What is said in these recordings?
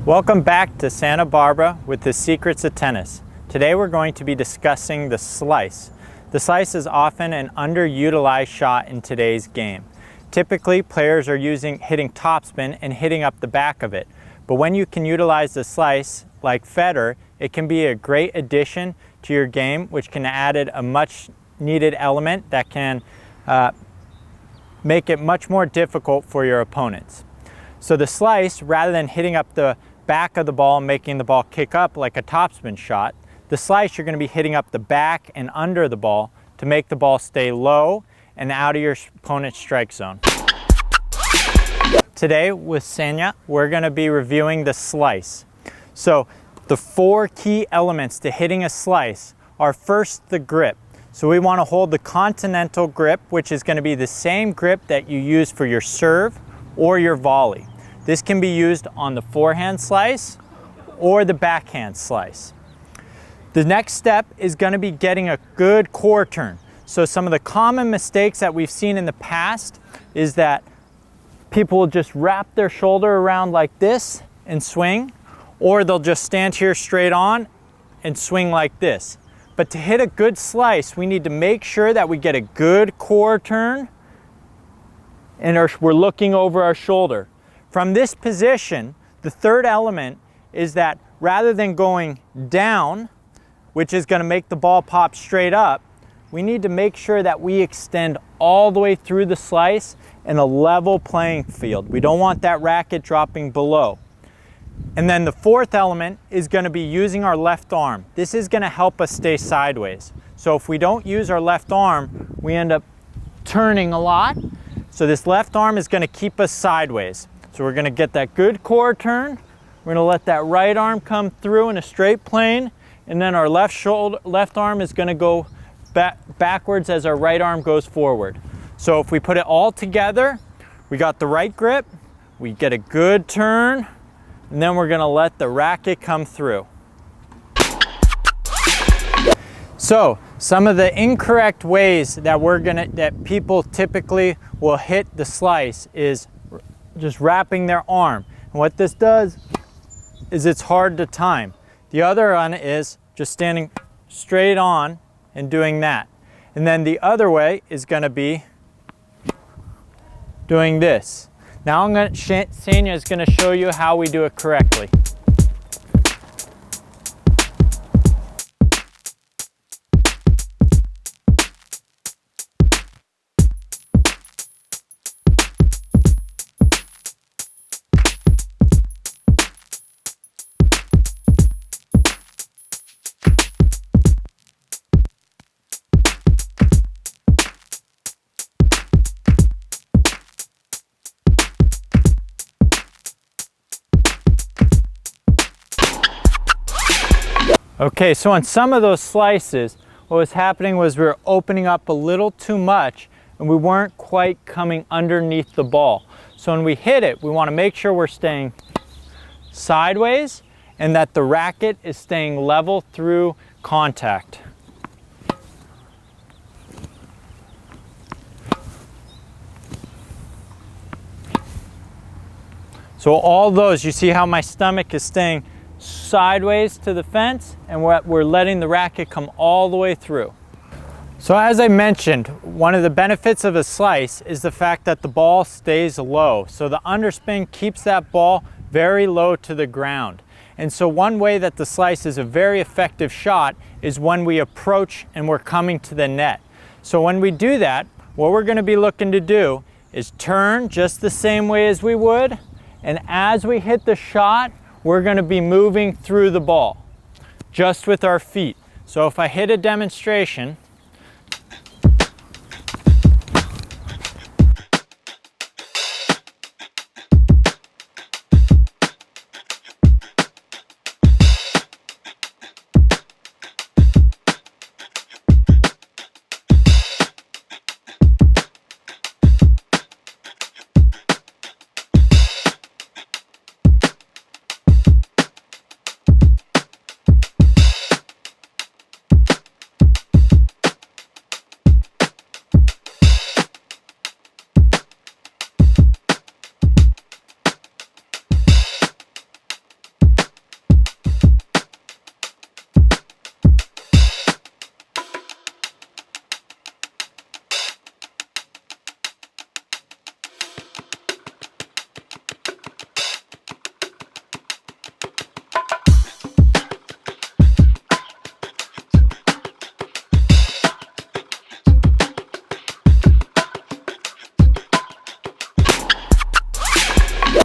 Welcome back to Santa Barbara with the Secrets of Tennis. Today we're going to be discussing the slice. The slice is often an underutilized shot in today's game. Typically, players are hitting topspin and hitting up the back of it. But when you can utilize the slice, like Federer, it can be a great addition to your game, which can add a much needed element that can make it much more difficult for your opponents. So the slice, rather than hitting up the back of the ball and making the ball kick up like a topspin shot, the slice you're going to be hitting up the back and under the ball to make the ball stay low and out of your opponent's strike zone. Today with Sanya, we're going to be reviewing the slice. So the four key elements to hitting a slice are first the grip. So we want to hold the continental grip, which is going to be the same grip that you use for your serve or your volley. This can be used on the forehand slice or the backhand slice. The next step is going to be getting a good core turn. So some of the common mistakes that we've seen in the past is that people will just wrap their shoulder around like this and swing, or they'll just stand here straight on and swing like this. But to hit a good slice, we need to make sure that we get a good core turn and we're looking over our shoulder. From this position, the third element is that rather than going down, which is going to make the ball pop straight up, we need to make sure that we extend all the way through the slice in a level playing field. We don't want that racket dropping below. And then the fourth element is going to be using our left arm. This is going to help us stay sideways. So if we don't use our left arm, we end up turning a lot. So this left arm is going to keep us sideways. So we're going to get that good core turn. We're going to let that right arm come through in a straight plane, and then our left arm is going to go backwards as our right arm goes forward. So if we put it all together, we got the right grip, we get a good turn, and then we're going to let the racket come through. So some of the incorrect ways that people typically will hit the slice is just wrapping their arm. And what this does is it's hard to time. The other one is just standing straight on and doing that. And then the other way is going to be doing this. Now Sanya is going to show you how we do it correctly. Okay, so on some of those slices, what was happening was we were opening up a little too much and we weren't quite coming underneath the ball. So when we hit it, we want to make sure we're staying sideways and that the racket is staying level through contact. So all those, you see how my stomach is staying sideways to the fence, and we're letting the racket come all the way through. So as I mentioned, one of the benefits of a slice is the fact that the ball stays low. So the underspin keeps that ball very low to the ground. And so one way that the slice is a very effective shot is when we approach and we're coming to the net. So when we do that, what we're going to be looking to do is turn just the same way as we would, and as we hit the shot, we're going to be moving through the ball just with our feet. So if I hit a demonstration,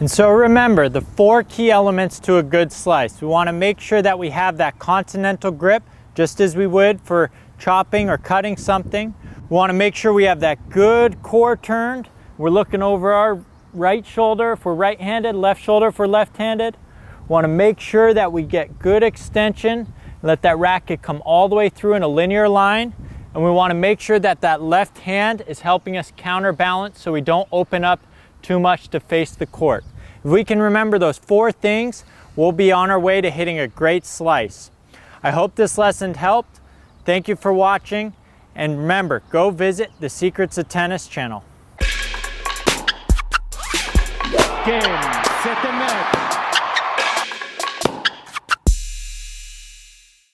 And so remember the 4 key elements to a good slice. We want to make sure that we have that continental grip, just as we would for chopping or cutting something. We want to make sure we have that good core turned. We're looking over our right shoulder if we're right-handed, left shoulder if we're left-handed. We want to make sure that we get good extension, let that racket come all the way through in a linear line. And we want to make sure that that left hand is helping us counterbalance so we don't open up too much to face the court. If we can remember those 4 things, we'll be on our way to hitting a great slice. I hope this lesson helped. Thank you for watching. And remember, go visit the Secrets of Tennis channel. Game, set the net.